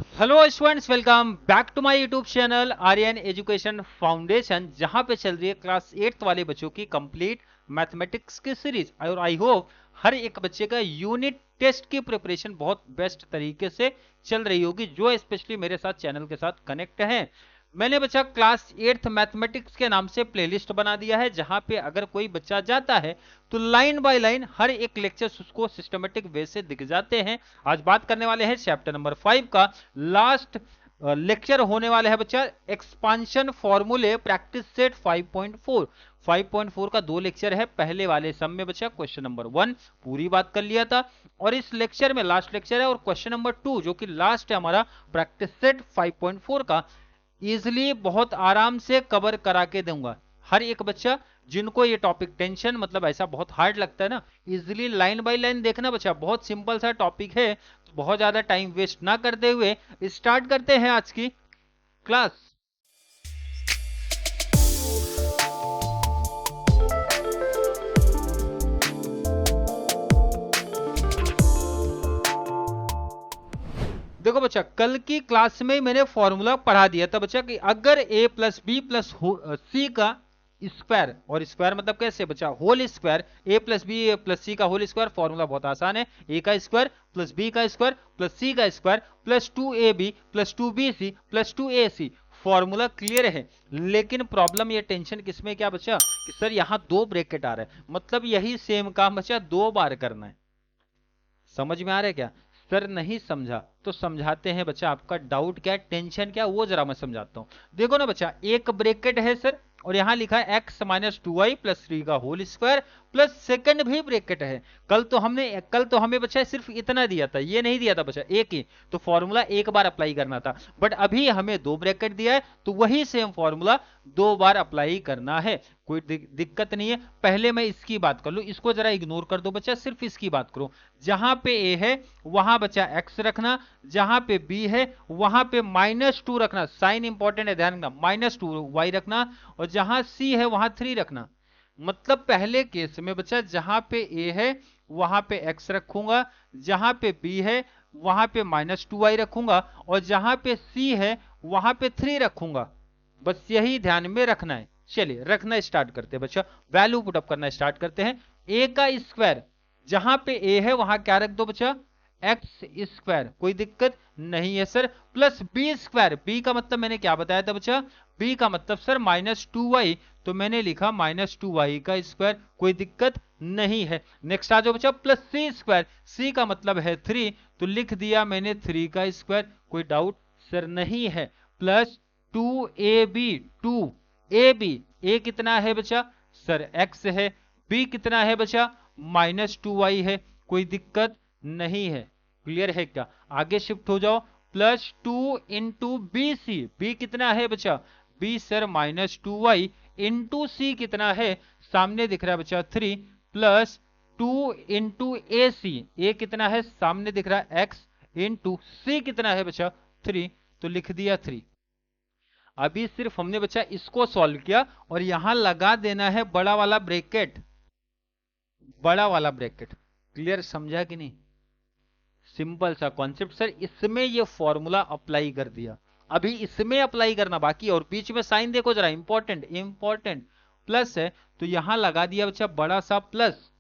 Hello students, welcome back to my YouTube channel Aryan education foundation, जहां पे चल रही है क्लास 8th वाले बच्चों की कंप्लीट मैथमेटिक्स की सीरीज। और आई होप हर एक बच्चे का यूनिट टेस्ट की प्रिपरेशन बहुत बेस्ट तरीके से चल रही होगी, जो स्पेशली मेरे साथ चैनल के साथ कनेक्ट हैं। मैंने बच्चा क्लास 8th मैथमेटिक्स के नाम से प्लेलिस्ट बना दिया है, जहां पे अगर कोई बच्चा जाता है तो लाइन बाय लाइन हर एक लेक्चर उसको सिस्टमेटिक वे से दिख जाते हैं। आज बात करने वाले हैं चैप्टर नंबर 5 का। लास्ट लेक्चर होने वाले है बच्चा एक्सपांशन फॉर्मूले प्रैक्टिस सेट 5.4। 5.4 का 2 लेक्चर है। पहले वाले सम में बच्चा क्वेश्चन नंबर 1 पूरी बात कर लिया था, और इस लेक्चर में लास्ट लेक्चर है, और क्वेश्चन नंबर 2 जो कि लास्ट है हमारा प्रैक्टिस सेट 5.4 का, इजिली बहुत आराम से कवर करा के दूंगा। हर एक बच्चा जिनको ये टॉपिक टेंशन मतलब ऐसा बहुत हार्ड लगता है ना, इजिली लाइन बाय लाइन देखना बच्चा, बहुत सिंपल सा टॉपिक है। तो बहुत ज्यादा टाइम वेस्ट ना करते हुए स्टार्ट करते हैं आज की क्लास। देखो बच्चा, कल की क्लास में मैंने फॉर्मूला पढ़ा दिया था बच्चा कि अगर a plus B plus C का स्क्वायर, और स्क्वायर मतलब कैसे बच्चा, whole square, a plus B plus C का होल स्क्वायर। फॉर्मूला बहुत आसान है, a का स्क्वायर प्लस b का स्क्वायर प्लस c का square plus 2ab plus 2bc plus 2ac। Formula clear है। लेकिन प्रॉब्लम ये टेंशन किसमें क्या बच्चा कि सर यहां 2 ब्रैकेट आ रहा है, मतलब यही सेम काम बच्चा 2 बार करना है। समझ में आ रहा है क्या? सर नहीं समझा तो समझाते हैं बच्चा, आपका डाउट क्या है, टेंशन क्या, वो जरा मैं समझाता हूं। देखो ना बच्चा, एक ब्रेकेट है सर, और यहां लिखा है x माइनस 2y प्लस 3 का होल स्क्वायर, प्लस सेकंड भी ब्रेकेट है। कल तो हमें बच्चा सिर्फ इतना दिया था, ये नहीं दिया था बच्चा एक ही, तो फॉर्मूला एक बार अप्लाई करना था। बट अभी हमें 2 ब्रैकेट दिया है, तो वही सेम फॉर्मूला 2 बार अप्लाई करना है। कोई दिक्कत नहीं है। पहले मैं इसकी बात कर लू, इसको जरा इग्नोर कर दो बच्चा, सिर्फ इसकी बात करो। जहां पे a है वहां बच्चा x रखना, जहां पे b है वहां पे -2 रखना, साइन इंपॉर्टेंट है ध्यान रखना, -2y रखना, और जहां c है वहां 3 रखना। मतलब पहले केस में बच्चा जहां पे a है वहां पे x रखूंगा, जहां पे b है वहां पे -2y रखूंगा, और जहां पे c है वहां पे 3 रखूंगा। बस यही ध्यान में रखना है। चलिए रखना स्टार्ट करते हैं बच्चा, वैल्यू पुटअप करना स्टार्ट करते हैं। a का स्क्वायर, जहां पे a है वहां क्या रख दो बच्चा, एक्स स्क्वायर, कोई दिक्कत नहीं है sir, plus B square, B का मतलब मैंने क्या बताया था बच्चा, बी का मतलब सर -2y, तो मैंने लिखा -2y का स्क्वायर, कोई दिक्कत नहीं है। नेक्स्ट आ जाओ बच्चा, प्लस सी स्क्वायर, सी का मतलब है 3, तो लिख दिया मैंने 3 का स्क्वायर, कोई डाउट सर नहीं है। प्लस 2ab, 2ab, a कितना है बच्चा सर x है, b कितना है बच्चा -2y है, कोई दिक्कत नहीं है। क्लियर है क्या? आगे शिफ्ट हो जाओ, plus 2 into B C, B कितना है बच्चा, बी सर -2y, इंटू सी कितना है, सामने दिख रहा है बच्चा 3, प्लस 2 इंटू ए सी, ए कितना है सामने दिख रहा है x, इंटू सी कितना है बच्चा 3, तो लिख दिया 3। अभी सिर्फ हमने बच्चा इसको सॉल्व किया, और यहां लगा देना है बड़ा वाला ब्रैकेट, बड़ा वाला ब्रैकेट। क्लियर समझा कि नहीं? सिंपल सा कॉन्सेप्ट सर, इसमें ये फॉर्मूला अप्लाई कर दिया, अभी इसमें अप्लाई करना बाकी, और बीच में साइन देखो जरा, इंपॉर्टेंट इंपॉर्टेंट, प्लस है तो यहां लगा दिया बच्चा बड़ा सा प्लस,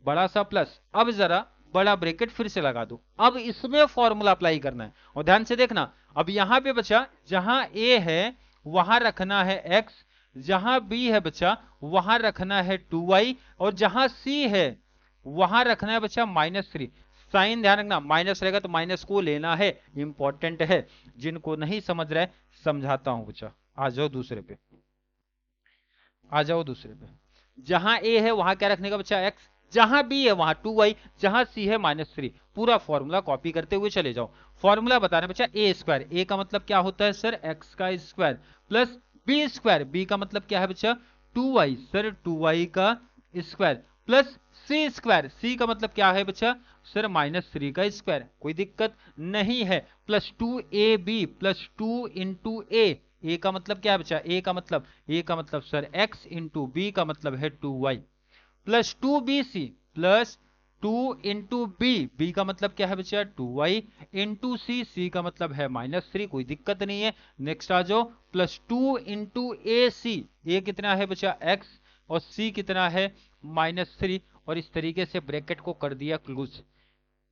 बड़ा सा प्लस। अब जरा बड़ा ब्रैकेट फिर से लगा दो, अब इसमें फॉर्मूला अप्लाई करना है, और ध्यान से देखना। अब यहां पे बच्चा जहां a है वहां रखना है x, जहां b है बच्चा वहां रखना है 2y, और जहां c है वहां रखना है बच्चा -3। साइन ध्यान रखना, माइनस रहेगा तो माइनस को लेना है, इंपॉर्टेंट है। जिनको नहीं समझ रहा है समझाता हूं बच्चा, आ जाओ दूसरे पे, आ जाओ दूसरे पे। जहां a है वहां क्या रखने का बच्चा x, जहां b है वहां 2y, जहां c है -3। पूरा फॉर्मूला कॉपी करते हुए चले जाओ। फॉर्मूला बता रहे बच्चा ए स्क्वायर, ए का मतलब क्या होता है सर x का square, plus B square, B का मतलब क्या है बच्चा 2y, सर 2y का square, plus C square, C का मतलब क्या है बच्चा सर -3 का स्क्वायर, कोई दिक्कत नहीं है। प्लस 2ab प्लस 2 इंटू ए का मतलब क्या है बच्चा, ए का मतलब सर x, इंटू बी का मतलब है 2y, plus 2bc plus 2 into B का मतलब क्या है बच्चा 2y इंटू सी का मतलब है -3, कोई दिक्कत नहीं है। नेक्स्ट आ जाओ प्लस 2 इंटू ए कितना है बच्चा x और c कितना है -3, और इस तरीके से ब्रैकेट को कर दिया क्लोज।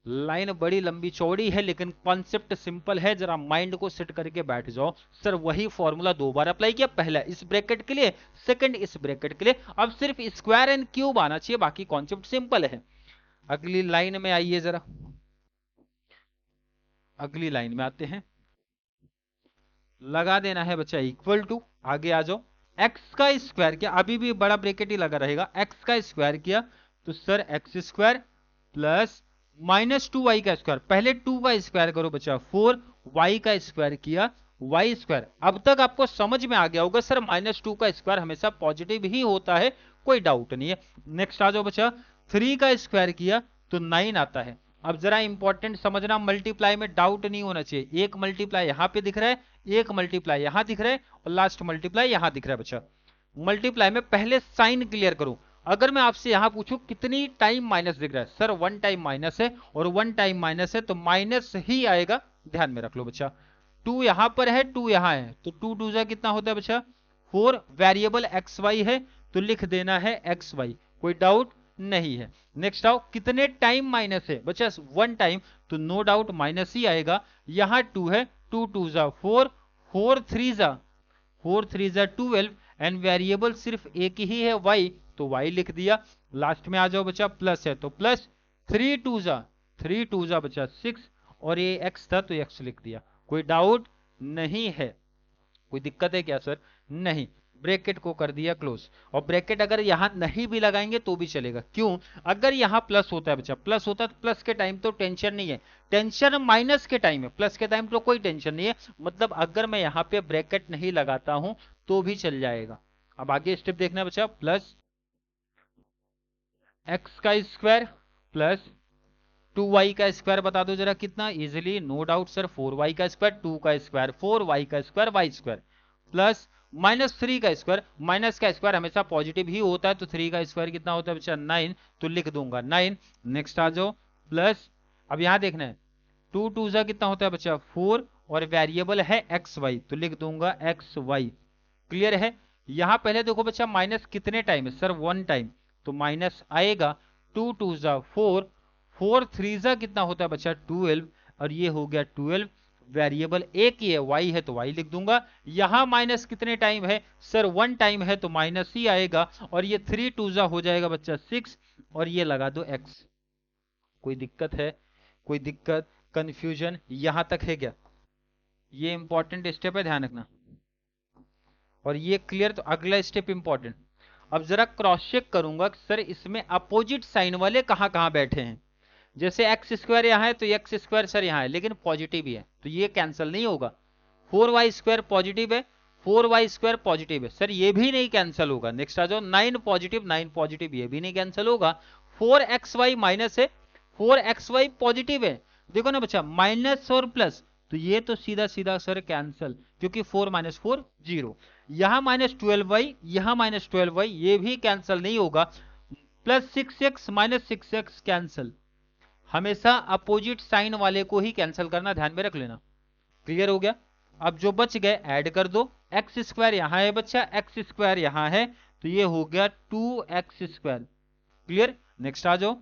लाइन बड़ी लंबी चौड़ी है लेकिन कॉन्सेप्ट सिंपल है, जरा माइंड को सेट करके बैठ जाओ। सर वही फॉर्मूला दो बार अप्लाई किया, पहला इस ब्रैकेट के लिए, सेकंड इस ब्रैकेट के लिए, अब सिर्फ स्क्वायर एंड क्यूब आना चाहिए, बाकी कॉन्सेप्ट सिंपल है। अगली लाइन में आइए जरा, अगली लाइन में आते हैं। लगा देना है बच्चा इक्वल टू, आगे आ जाओ, एक्स का स्क्वायर किया, अभी भी बड़ा ब्रैकेट ही लगा रहेगा, एक्स का स्क्वायर किया तो sir x square plus -2y का स्क्वायर, पहले 2 का स्क्वायर करो बच्चा 4, y का स्क्वायर किया y स्क्वायर। अब तक आपको समझ में आ गया होगा सर -2 का स्क्वायर हमेशा पॉजिटिव ही होता है, कोई डाउट नहीं है। नेक्स्ट आ जाओ बच्चा, 3 का स्क्वायर किया तो 9 आता है। अब जरा इंपॉर्टेंट समझना, मल्टीप्लाई में डाउट नहीं होना चाहिए, एक मल्टीप्लाई यहां पे दिख रहा है, एक मल्टीप्लाई यहां दिख रहा है और लास्ट मल्टीप्लाई यहां दिख रहा है बच्चा। मल्टीप्लाई में पहले साइन क्लियर करो। अगर मैं आपसे यहां पूछूं कितनी टाइम माइनस दिख रहा है, सर 1 टाइम माइनस है और 1 टाइम माइनस है तो माइनस ही आएगा, ध्यान में रख लो बच्चा। 2 यहां पर है, 2 यहां है तो 2 2 जा कितना होता है बच्चा 4, वेरिएबल एक्स वाई है तो लिख देना है एक्स वाई, कोई डाउट नहीं है। नेक्स्ट आओ, कितने टाइम माइनस है बच्चा 1 टाइम, तो नो डाउट माइनस ही आएगा। यहां 2 है, 2 2 जा 4, 4 3 जा 12 एंड वेरिएबल सिर्फ एक ही है y, तो y लिख दिया। लास्ट में आ जाओ बच्चा, प्लस है तो प्लस, 3 2 जा बच्चा 6 और ये x था तो x लिख दिया, कोई डाउट नहीं है, कोई दिक्कत है क्या सर, नहीं। ब्रैकेट को कर दिया क्लोज, और ब्रैकेट अगर यहां नहीं भी लगाएंगे तो भी चलेगा, क्यों, अगर यहां प्लस होता है बच्चा, प्लस होता है तो प्लस के टाइम तो टेंशन नहीं है, टेंशन माइनस के टाइम है, प्लस के टाइम तो कोई टेंशन नहीं है। मतलब अगर मैं यहां पे ब्रैकेट नहीं लगाता हूं तो भी चल जाएगा। अब आगे स्टेप देखना बच्चा, प्लस एक्स का स्क्वायर प्लस 2y का स्क्वायर, बता दो जरा कितना easily, no doubt sir 4y का स्क्वायर, 2 का स्क्वायर 4y का स्क्वायर y स्क्वायर प्लस -3 का स्क्वायर, माइनस का स्क्वायर हमेशा पॉजिटिव ही होता है तो 3 का स्क्वायर कितना होता है बच्चा 9, तो लिख दूंगा 9। नेक्स्ट आ जाओ प्लस, अब यहां देखना है 2 2 जा कितना होता है बच्चा 4 और वेरिएबल है एक्स वाई तो लिख दूंगा एक्स वाई, क्लियर है। यहां पहले देखो बच्चा माइनस कितने टाइम है सर 1 टाइम, तो माइनस आएगा, 2 2 जा 4, 4 3 जा कितना होता है बच्चा 12 और ये हो गया 12, वेरिएबल एक ही है y है तो y लिख दूंगा। यहां माइनस कितने टाइम है सर 1 टाइम है तो माइनस ही आएगा, और ये 3 2 जा हो जाएगा बच्चा 6 और ये लगा दो x। कोई दिक्कत है, कोई दिक्कत कंफ्यूजन यहां तक है क्या, ये इंपॉर्टेंट स्टेप है ध्यान रखना, और ये क्लियर तो अगला स्टेप इंपॉर्टेंट। अब जरा क्रॉस चेक करूंगा कि सर इसमें अपोजिट साइन वाले कहां कहां बैठे हैं, जैसे एक्स स्क्वायर यहाँ है तो एक्स स्क्वायर सर यहाँ है लेकिन पॉजिटिव ही है तो ये कैंसिल नहीं होगा। 4y स्क्वायर पॉजिटिव है, 4y स्क्वायर पॉजिटिव है सर ये भी नहीं कैंसिल होगा। नेक्स्ट आ जाओ 9 पॉजिटिव ये भी नहीं कैंसिल होगा। 4xy माइनस है, 4xy पॉजिटिव है, देखो ना बच्चा माइनस और प्लस तो ये तो सीधा सीधा सर कैंसिल, क्योंकि 4 - 4 0, यहां -12y यहां -12y ये भी कैंसिल नहीं होगा, प्लस 6x - 6x कैंसिल, हमेशा अपोजिट साइन वाले को ही कैंसिल करना, ध्यान में रख लेना, क्लियर हो गया। अब जो बच गए ऐड कर दो, एक्स स्क्वायर यहां है बच्चा, एक्स स्क्वायर यहां है तो ये हो गया 2x स्क्वायर, क्लियर। नेक्स्ट आ जाओ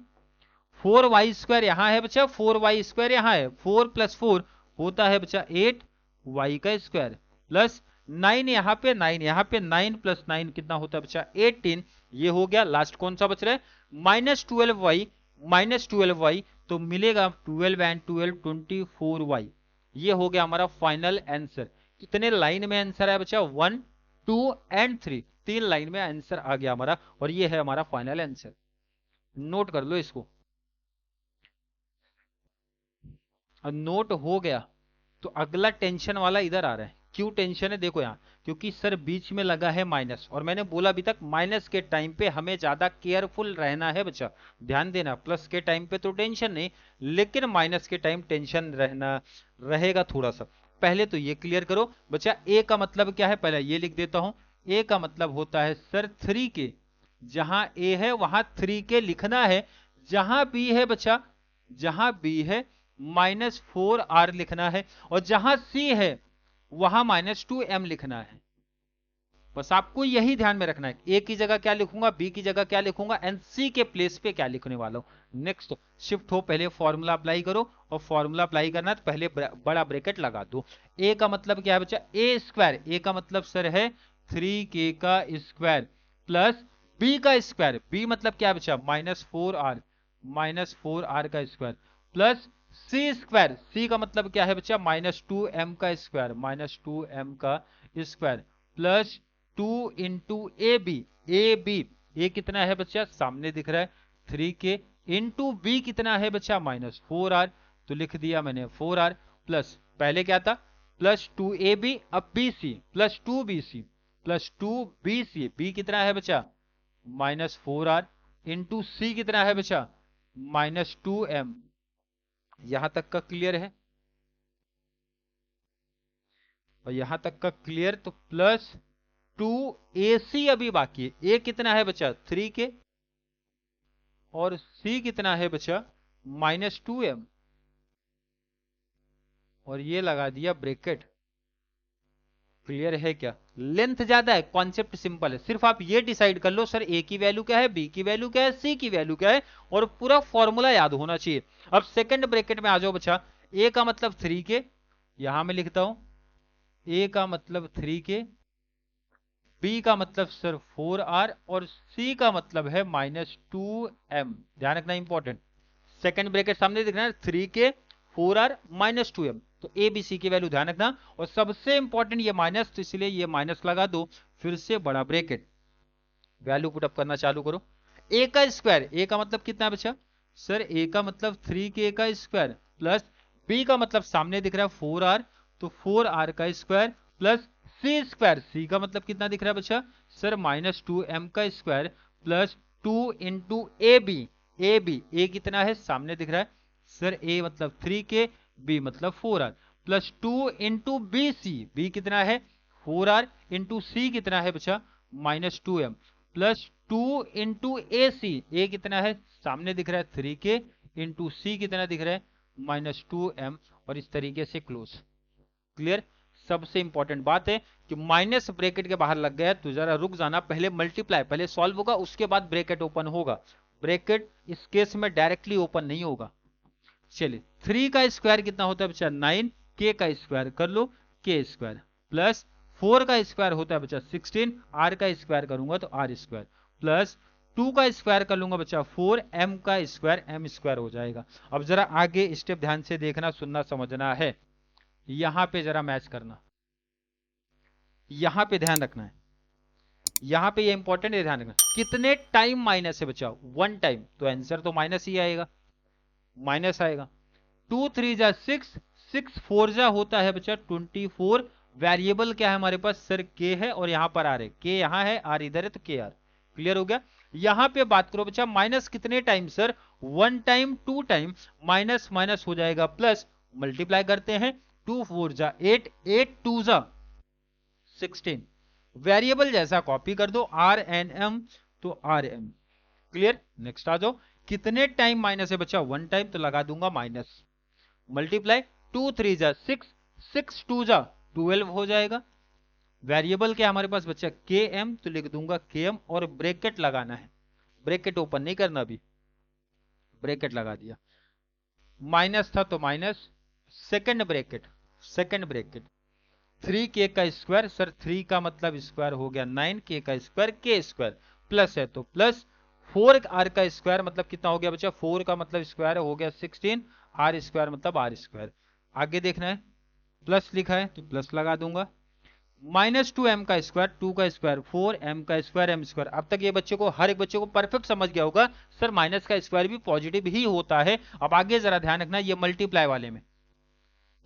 4y स्क्वायर यहां है बच्चा, 4y स्क्वायर यहां है, 4 + 4 होता है बच्चा 8y का स्क्वायर प्लस 9 यहाँ पे 9 यहाँ पे 9 + 9 कितना होता है बच्चा 18, ये हो गया। लास्ट कौन सा बच रहा है -12y तो मिलेगा 12 एंड 12 24y, ये हो गया हमारा फाइनल आंसर। कितने लाइन में आंसर है बच्चा 1 2 एंड 3, 3 लाइन में आंसर आ गया हमारा, और ये है हमारा फाइनल आंसर, नोट कर लो इसको। अब नोट हो गया तो अगला टेंशन वाला इधर आ रहा है, क्यों टेंशन है देखो यहाँ, क्योंकि सर बीच में लगा है माइनस, और मैंने बोला अभी तक माइनस के टाइम पे हमें ज्यादा केयरफुल रहना है बच्चा, ध्यान देना, प्लस के टाइम पे तो टेंशन नहीं लेकिन माइनस के टाइम टेंशन रहना रहेगा थोड़ा सा। पहले तो ये क्लियर करो बच्चा, ए का मतलब क्या है, पहले ये लिख देता हूं, ए का मतलब होता है सर 3 के, जहां ए है वहां 3 के लिखना है, जहां बी है बच्चा, जहां बी है -4r लिखना है, और जहां सी है वहां -2m लिखना है। बस आपको यही ध्यान में रखना है, ए की जगह क्या लिखूंगा, बी की जगह क्या लिखूंगा, एंड सी के प्लेस पे क्या लिखने वाला हूं। नेक्स्ट शिफ्ट हो, पहले फॉर्मूला अप्लाई करो, और फॉर्मूला अप्लाई करना है तो पहले बड़ा ब्रैकेट लगा दो। ए का मतलब क्या है बच्चा, ए स्क्वायर, ए का मतलब सर है 3k का स्क्वायर, प्लस बी का स्क्वायर, बी मतलब क्या है बच्चा -4r का square, plus C square, C का मतलब क्या है बच्चा -2m का स्क्वायर, -2m का square, plus 2 into A B, A B, A कितना है बच्चा सामने दिख रहा है 3k, इंटू बी कितना है बच्चा -4r, तो लिख दिया मैंने 4r, प्लस पहले क्या था +2ab, अब bc plus 2bc plus 2bc, b कितना है बच्चा -4r, इंटू सी कितना है बच्चा -2m। यहां तक का क्लियर है, और यहां तक का क्लियर, तो प्लस 2ac अभी बाकी है, ए कितना है बच्चा 3k, और सी कितना है बच्चा -2m, और ये लगा दिया ब्रैकेट। क्लियर है क्या, लेंथ ज्यादा है, कॉन्सेप्ट सिंपल है, सिर्फ आप ये डिसाइड कर लो सर ए की वैल्यू क्या है, बी की वैल्यू क्या है, सी की वैल्यू क्या है, और पूरा फॉर्मूला याद होना चाहिए। अब सेकंड ब्रैकेट में आ जाओ बच्चा, ए का मतलब 3k, यहां मैं लिखता हूं ए का मतलब 3k, बी का मतलब सर 4r, और सी का मतलब है -2m। ध्यान रखना इंपॉर्टेंट, सेकंड ब्रैकेट सामने दिख रहा है 3k 4r -2m, तो ए बी सी की वैल्यू ध्यान रखना, और सबसे इंपॉर्टेंट ये माइनस, तो इसलिए ये माइनस लगा दो, फिर से बड़ा ब्रैकेट, वैल्यू पुट अप करना चालू करो। ए का स्क्वायर, ए का मतलब कितना है बच्चा सर, ए का मतलब 3k का स्क्वायर, प्लस बी का मतलब सामने दिख रहा है 4r, तो 4r का square, plus C square, C का मतलब कितना दिख रहा है बच्चा सर -2m का square, plus 2 into A B, A B, A कितना है सामने दिख रहा है सर, ए मतलब 3k, बी मतलब 4r, plus 2 into B C, B कितना है 4r, इंटू सी कितना है बच्चा -2m, प्लस 2 इंटू ए सी, ए कितना है सामने दिख रहा है 3k, इंटू सी कितना दिख रहा है -2m, और इस तरीके से क्लोज। क्लियर, सबसे इंपॉर्टेंट बात है कि माइनस ब्रैकेट के बाहर लग गया तो जरा रुक जाना, पहले मल्टीप्लाई, पहले सॉल्व होगा उसके बाद ब्रैकेट ओपन होगा, ब्रैकेट इस केस में डायरेक्टली ओपन नहीं होगा। चलिए 3 का स्क्वायर कितना होता है बच्चा 9, k का स्क्वायर कर लो k स्क्वायर, प्लस 4 का स्क्वायर होता है बच्चा 16, r का स्क्वायर करूंगा तो r स्क्वायर, प्लस 2 का स्क्वायर कर लूंगा बच्चा 4, m का स्क्वायर m स्क्वायर हो जाएगा। अब जरा आगे स्टेप ध्यान से देखना, सुनना, समझना है, यहां पे जरा मैच करना, यहां पे ध्यान रखना है, यहां पे ये इंपॉर्टेंट है, ध्यान रखना कितने टाइम माइनस है बच्चा 1 टाइम, तो आंसर तो माइनस ही आएगा, माइनस आएगा। 2 3 जा 6, 6 4 जा होता है बच्चा 24, वेरिएबल क्या है हमारे पास सर के है, और यहां पर आर है, के यहां है आर इधर है, तो के आर। क्लियर हो गया। यहां पे बात करो बच्चा माइनस कितने time sir 1 time 2 time, minus minus हो जाएगा प्लस, मल्टीप्लाई करते हैं 2 4 जा 8, 8 2 जा 16, वेरिएबल जैसा कॉपी कर दो आर एन एम, तो आर एम। क्लियर, नेक्स्ट आ जाओ, कितने टाइम माइनस है बच्चा 1 टाइम, तो लगा दूंगा माइनस, मल्टीप्लाई 2 3 जा 6, 6 2 जा 12 हो जाएगा, वेरिएबल क्या हमारे पास बच्चा के एम, तो लिख दूंगा के एम, और ब्रैकेट लगाना है, ब्रैकेट ओपन नहीं करना, अभी ब्रैकेट लगा दिया, माइनस था तो minus, second bracket, second bracket 3k का स्क्वायर, सर 3 का मतलब स्क्वायर हो गया 9k का स्क्वायर, के स्क्वायर, प्लस है तो प्लस 4r का स्क्वायर मतलब कितना हो गया बच्चा 4 का मतलब स्क्वायर हो गया 16, r स्क्वायर मतलब r स्क्वायर। आगे देखना है, प्लस लिखा है तो प्लस लगा दूंगा, -2m का स्क्वायर, 2 का स्क्वायर 4, m का स्क्वायर m स्क्वायर। अब तक ये बच्चे को, हर एक बच्चे को परफेक्ट समझ गया होगा सर माइनस का स्क्वायर भी पॉजिटिव ही होता है। अब आगे जरा ध्यान रखना, ये मल्टीप्लाई वाले में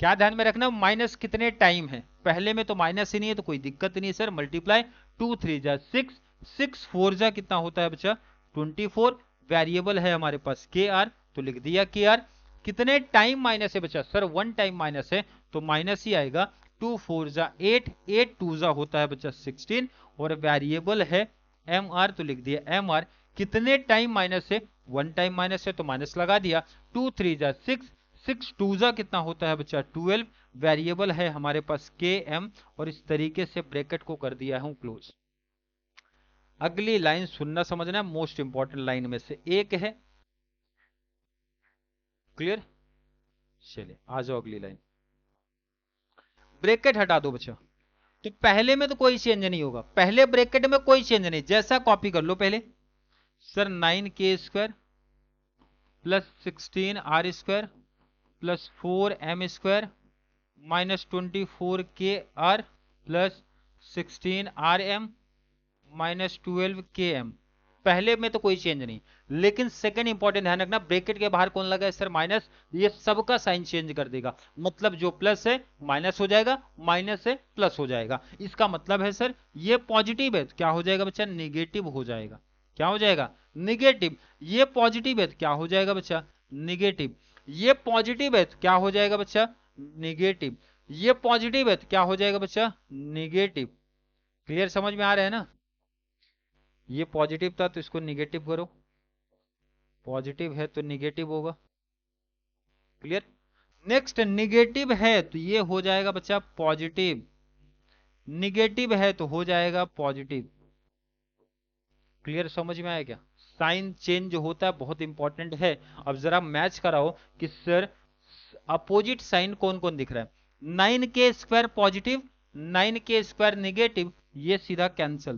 क्या ध्यान में रखना, माइनस कितने टाइम है, पहले में तो माइनस ही नहीं है तो कोई दिक्कत नहीं है सर, मल्टीप्लाई 2 3 जा 6, 6 4 जा कितना होता है बच्चा 24, वेरिएबल है हमारे पास के आर, तो लिख दिया के आर। कितने टाइम माइनस है बच्चा सर 1 टाइम माइनस है, तो माइनस ही आएगा, 2 4 जा 8, 8 2 जा होता है बच्चा 16, और वेरिएबल है एम आर, तो लिख दिया एम आर। कितने टाइम माइनस है 1 टाइम माइनस है तो माइनस लगा दिया, 2 3 जा 6, 6 2 जा कितना होता है बच्चा 12, वेरिएबल है हमारे पास के एम, और इस तरीके से ब्रैकेट को कर दिया हूं क्लोज। अगली लाइन सुनना समझना, मोस्ट इंपॉर्टेंट लाइन में से एक है, क्लियर। चलिए आ जाओ अगली लाइन। ब्रैकेट हटा दो बच्चा, तो पहले में तो कोई चेंज नहीं होगा, पहले ब्रैकेट में कोई चेंज नहीं, जैसा कॉपी कर लो पहले। Sir 9k² plus 16r² plus 4m² minus 24kr plus 16rm minus 12km। पहले में तो कोई चेंज नहीं, लेकिन सेकंड इंपॉर्टेंट ध्यान रखना, ब्रैकेट के बाहर कौन लगा है सर माइनस, ये सबका साइन चेंज कर देगा, मतलब जो प्लस है माइनस हो जाएगा, माइनस है प्लस हो जाएगा। इसका मतलब है सर ये पॉजिटिव है तो क्या हो जाएगा बच्चा, निगेटिव हो जाएगा। क्या हो जाएगा, निगेटिव। ये पॉजिटिव है तो क्या हो जाएगा बच्चा, निगेटिव। ये पॉजिटिव है तो क्या हो जाएगा बच्चा, निगेटिव। ये पॉजिटिव है तो क्या हो जाएगा बच्चा, निगेटिव। क्लियर, समझ में आ रहा है ना। ये पॉजिटिव था तो इसको निगेटिव करो, पॉजिटिव है तो निगेटिव होगा। क्लियर। नेक्स्ट निगेटिव है तो ये हो जाएगा बच्चा पॉजिटिव, निगेटिव है तो हो जाएगा पॉजिटिव। क्लियर, समझ में आया क्या। साइन चेंज होता है, बहुत इंपॉर्टेंट है। अब जरा मैच कराओ कि सर अपोजिट साइन कौन कौन दिख रहा है। 9k² पॉजिटिव, 9k² निगेटिव, ये सीधा cancel.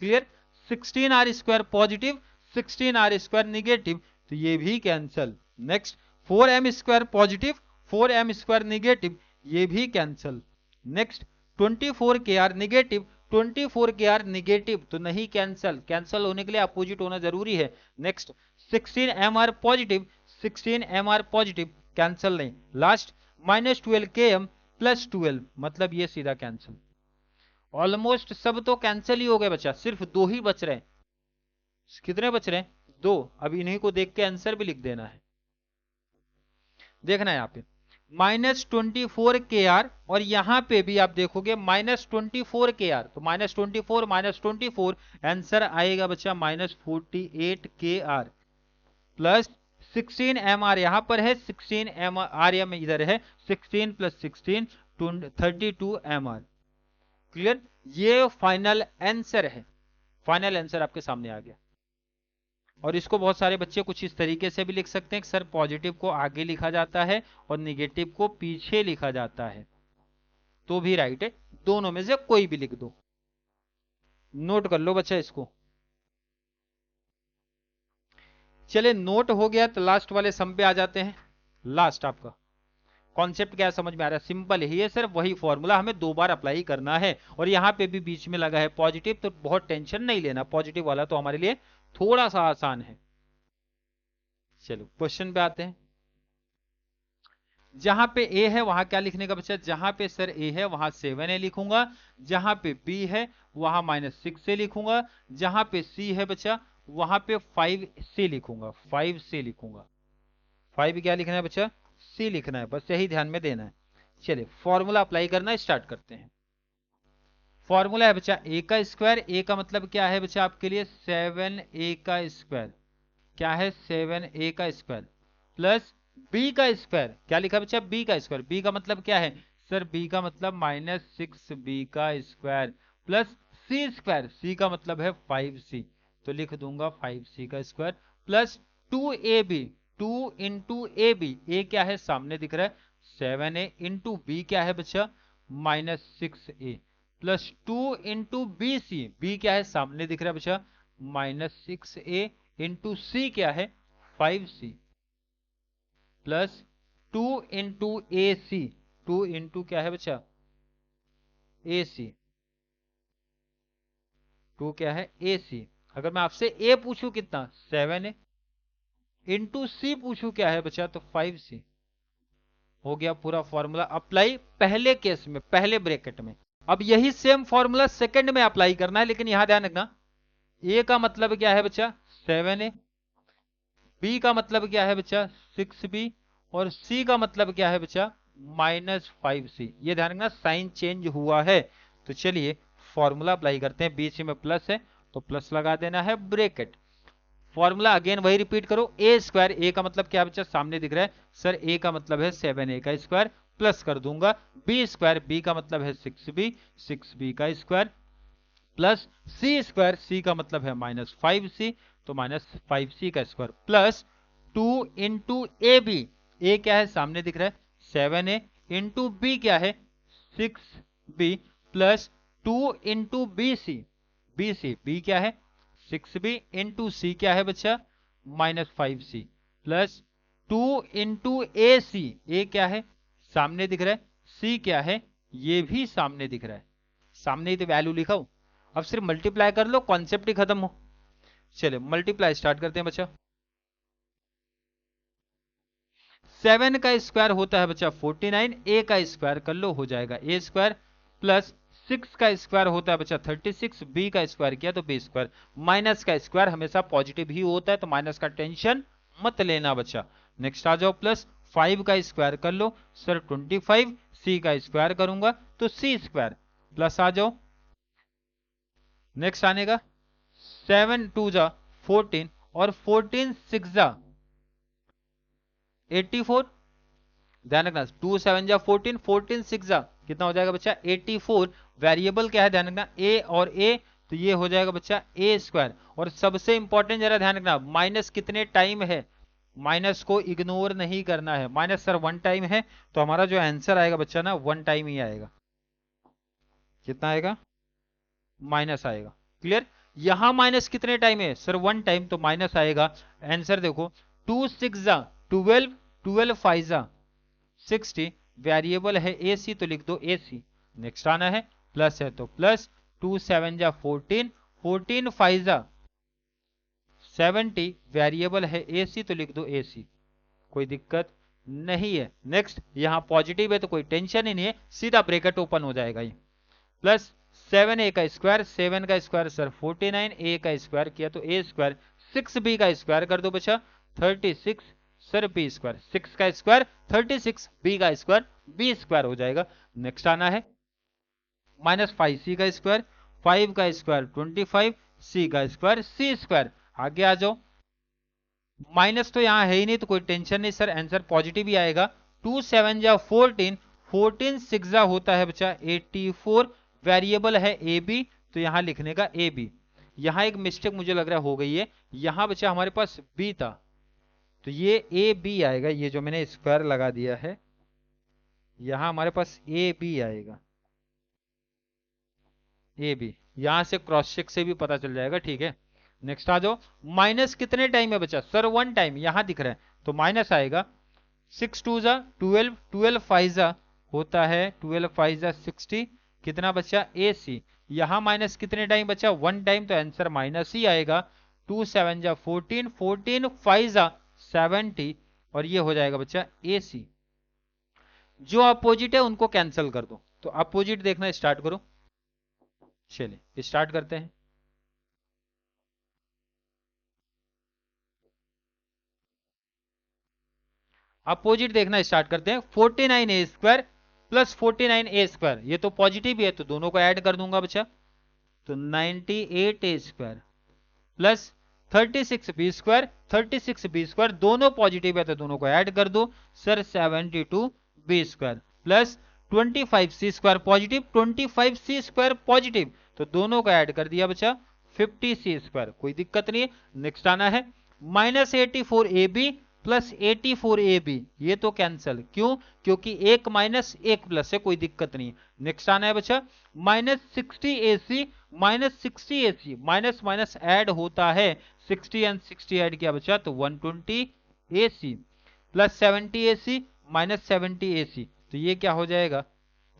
Clear. 16r² positive, 16r² negative, तो ये भी cancel. Next 4m² positive, 4m² negative, ये भी cancel. Next 24kr negative, 24kr negative, तो नहीं कैंसल, कैंसल होने के लिए अपोजिट होना जरूरी है। Next 16mr positive, 16mr positive, cancel नहीं। लास्ट माइनस 12km प्लस 12, मतलब ये सीधा कैंसल। ऑलमोस्ट सब तो कैंसिल ही हो गए बच्चा, सिर्फ दो ही बच रहे हैं। कितने बच रहे हैं, दो। अब इन्हीं को देख के आंसर भी लिख देना है। देखना है यहाँ पे -24kr, और यहां पे भी आप देखोगे -24kr, तो -24 -24, आंसर आएगा बच्चा -48kr प्लस 16mr यहां पर है, 16mr इधर है, 16 प्लस 16 32mr। क्लियर, ये फाइनल आंसर है, फाइनल आंसर आपके सामने आ गया। और इसको बहुत सारे बच्चे कुछ इस तरीके से भी लिख सकते हैं कि सर पॉजिटिव को आगे लिखा जाता है और निगेटिव को पीछे लिखा जाता है, तो भी राइट है, दोनों में से कोई भी लिख दो। नोट कर लो बच्चा इसको। चले नोट हो गया तो लास्ट वाले सम पे आ जाते हैं। लास्ट आपका कॉन्सेप्ट क्या समझ में आ रहा है, सिंपल ही है सर, वही फॉर्मूला हमें दो बार अप्लाई करना है, और यहाँ पे भी बीच में लगा है पॉजिटिव, तो बहुत टेंशन नहीं लेना, पॉजिटिव वाला तो हमारे लिए थोड़ा सा आसान है। चलो क्वेश्चन पे आते हैं। जहां पे ए है वहां क्या लिखने का बच्चा, जहां पे सर ए है वहां 7a लिखूंगा, जहां पे बी है वहां -6 लिखूंगा, जहां पे सी है बच्चा वहां पे 5c लिखूंगा, 5c लिखूंगा। 5 क्या लिखना है बच्चा, सी लिखना है, बस यही ध्यान में देना है। चलिए फॉर्मूला अप्लाई करना स्टार्ट करते हैं। फॉर्मूला है बच्चा ए का स्क्वायर, ए का मतलब क्या है बच्चा आपके लिए 7a का स्क्वायर, क्या है 7a का स्क्वायर, प्लस बी का स्क्वायर, क्या लिखा बच्चा बी का स्क्वायर, बी का मतलब क्या है सर, बी का मतलब -6b का square, plus C square, C का मतलब है 5c, तो लिख दूंगा 5c का square, plus 2ab, 2 into A B, A क्या है सामने दिख रहा है 7a, इंटू बी क्या है बच्चा -6a, plus 2 into B C, B क्या है सामने दिख रहा है बच्चा -6a, इंटू सी क्या है 5c, प्लस 2 इंटू ए सी, 2 इंटू क्या है बच्चा ए सी, 2 क्या है ए सी। अगर मैं आपसे ए पूछूं कितना 7a, इंटू सी पूछूं क्या है बच्चा तो 5c। हो गया पूरा फॉर्मूला अप्लाई पहले केस में, पहले ब्रैकेट में। अब यही सेम फॉर्मूला सेकंड में अप्लाई करना है, लेकिन यहां ध्यान रखना ए का मतलब क्या है बच्चा 7a, बी का मतलब क्या है बच्चा 6b, और सी का मतलब क्या है बच्चा -5c। ये ध्यान रखना साइन चेंज हुआ है। तो चलिए फॉर्मूला अप्लाई करते हैं, बीच में प्लस है तो प्लस लगा देना है, ब्रैकेट फॉर्मूला अगेन वही रिपीट करो, ए स्क्वायर, ए का मतलब क्या बच्चा सामने दिख रहा है सर, ए का मतलब है 7a का स्क्वायर, प्लस कर दूंगा बी स्क्वायर, बी का मतलब है 6b का square, plus C square, C का मतलब है -5c, तो -5c का square, plus 2 into A B, A क्या है सामने दिख रहा है 7a, इंटू बी क्या है 6b, plus 2 into B C, B क्या है 6b, इंटू सी क्या है बच्चा -5c, प्लस 2 इंटू ए सी, ए क्या है सामने दिख रहा है, सी क्या है ये भी सामने दिख रहा है, सामने ही तो वैल्यू लिखा हो, अब सिर्फ मल्टीप्लाई कर लो, कॉन्सेप्ट ही खत्म हो। चलिए मल्टीप्लाई स्टार्ट करते हैं बच्चा। 7 का स्क्वायर होता है बच्चा 49, ए का स्क्वायर कर लो हो जाएगा ए स्क्वायर, प्लस 6 का स्क्वायर होता है बच्चा 36, बी का स्क्वायर किया तो बी स्क्वायर, माइनस का स्क्वायर हमेशा पॉजिटिव ही होता है तो माइनस का टेंशन मत लेना बच्चा। नेक्स्ट आ जाओ, प्लस 5 का स्क्वायर कर लो सर 25, सी का स्क्वायर करूंगा तो सी स्क्वायर, प्लस आ जाओ, नेक्स्ट आने का 7 2 जा 14 और 14 6 जा 84, ध्यान रखना 2 7 जा 14, 14 6 जा कितना हो जाएगा बच्चा 84, वेरिएबल क्या है ध्यान रखना ए और ए, तो ये हो जाएगा बच्चा ए स्क्वायर, और सबसे इंपॉर्टेंट जरा ध्यान रखना माइनस कितने टाइम है, माइनस को इग्नोर नहीं करना है, माइनस सर 1 टाइम है तो हमारा जो आंसर आएगा बच्चा ना 1 टाइम ही आएगा, कितना आएगा माइनस आएगा, क्लियर। यहां माइनस कितने टाइम है सर 1 टाइम, तो माइनस आएगा, आंसर देखो 2 6 जा 12, 12 5 जा 60, वेरिएबल है ए सी तो लिख दो ए सी, नेक्स्ट आना है प्लस है तो प्लस, 2 7 जा 14, 14 5 जा 70, वेरिएबल है ए सी तो लिख दो ए सी, कोई दिक्कत नहीं है। नेक्स्ट यहां पॉजिटिव है तो कोई टेंशन ही नहीं है, सीधा ब्रैकेट ओपन हो जाएगा ये, प्लस 7a का स्क्वायर, 7 का स्क्वायर सर 49, a का स्क्वायर किया तो a स्क्वायर, 6b का स्क्वायर कर दो बच्चा 36 सर b स्क्वायर, 6 का स्क्वायर 36, b का स्क्वायर b स्क्वायर हो जाएगा। नेक्स्ट आना है -5c का स्क्वायर, 5 का स्क्वायर 25, c का स्क्वायर c स्क्वायर, आगे आ जाओ, माइनस तो यहाँ है ही नहीं तो कोई टेंशन नहीं सर, आंसर पॉजिटिव ही आएगा, 2 7 जा 14, 14 6 जा होता है बच्चा 84, वेरिएबल है ए बी तो यहां लिखने का ए बी, यहां एक मिस्टेक मुझे लग रहा हो गई है, यहां बच्चा हमारे पास बी था तो ये ए बी आएगा, ये जो मैंने स्क्वायर लगा दिया है यहां हमारे पास ए बी आएगा, ए बी, यहां से क्रॉस चेक से भी पता चल जाएगा, ठीक है। नेक्स्ट आ जाओ, माइनस कितने टाइम है बच्चा सर 1 टाइम, यहां दिख रहा है तो माइनस आएगा, 6 2 जा 12, 12 5 जा होता है 12 5 जा 60, कितना बच्चा ए सी, यहां माइनस कितने टाइम बच्चा 1 टाइम तो आंसर माइनस ही आएगा, 2 7 जा 14, 14 5 जा 70, और ये हो जाएगा बच्चा ए सी। जो अपोजिट है उनको कैंसिल कर दो, तो अपोजिट देखना स्टार्ट करो, चलिए स्टार्ट करते हैं। अपोजिट देखना स्टार्ट करते हैं, 49a square plus 49a square, ये तो पॉजिटिव ही है तो दोनों को ऐड कर दूंगा बच्चा, तो 98a square plus 36b square, 36b square दोनों पॉजिटिव है तो दोनों को ऐड कर दो sir 72b square, plus 25c square positive, 25c square positive तो दोनों को ऐड कर दिया बच्चा 50c स्क्वायर, कोई दिक्कत नहीं है। नेक्स्ट आना है -84ab प्लस 84ab, ये तो कैंसल, क्यों, क्योंकि एक माइनस एक प्लस है, कोई दिक्कत नहीं है। नेक्स्ट आना है बच्चा -60ac, -60ac, minus minus add होता है, 60 एंड 60 ऐड किया बच्चा तो 120ac, प्लस 70ac -70ac, तो ये क्या हो जाएगा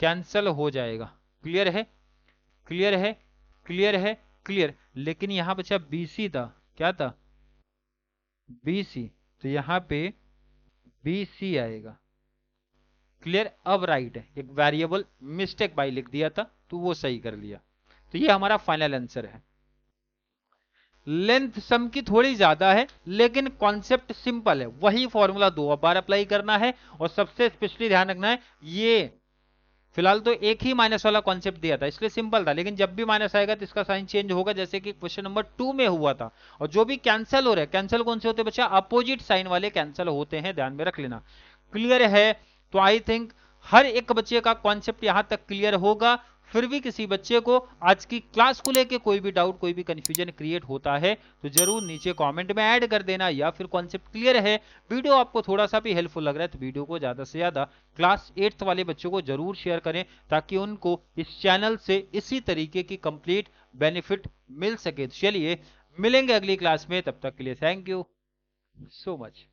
कैंसल हो जाएगा, क्लियर है क्लियर है क्लियर है क्लियर। लेकिन यहां बच्चा BC था, क्या था BC, तो यहां पे BC आएगा, क्लियर। अब राइट है, एक वेरिएबल मिस्टेक बाई लिख दिया था तो वो सही कर लिया, तो ये हमारा फाइनल आंसर है। लेंथ सम की थोड़ी ज्यादा है लेकिन कॉन्सेप्ट सिंपल है, वही फॉर्मूला 2 बार अप्लाई करना है, और सबसे स्पेशली ध्यान रखना है ये फिलहाल तो एक ही माइनस वाला कॉन्सेप्ट दिया था, इसलिए सिंपल था, लेकिन जब भी माइनस आएगा तो इसका साइन चेंज होगा, जैसे कि क्वेश्चन नंबर 2 में हुआ था। और जो भी कैंसिल हो रहा है, कैंसिल कौन से होते हैं बच्चा, अपोजिट साइन वाले कैंसिल होते हैं, ध्यान में रख लेना। क्लियर है? तो आई थिंक हर एक बच्चे का कॉन्सेप्ट यहां तक क्लियर होगा। फिर भी किसी बच्चे को आज की क्लास को लेके कोई भी डाउट, कोई भी कंफ्यूजन क्रिएट होता है तो जरूर नीचे कमेंट में ऐड कर देना, या फिर कॉन्सेप्ट क्लियर है, वीडियो आपको थोड़ा सा भी हेल्पफुल लग रहा है तो वीडियो को ज्यादा से ज्यादा क्लास 8th वाले बच्चों को जरूर शेयर करें, ताकि उनको इस चैनल से इसी तरीके की कंप्लीट बेनिफिट मिल सके। चलिए मिलेंगे अगली क्लास में, तब तक के लिए थैंक यू सो मच।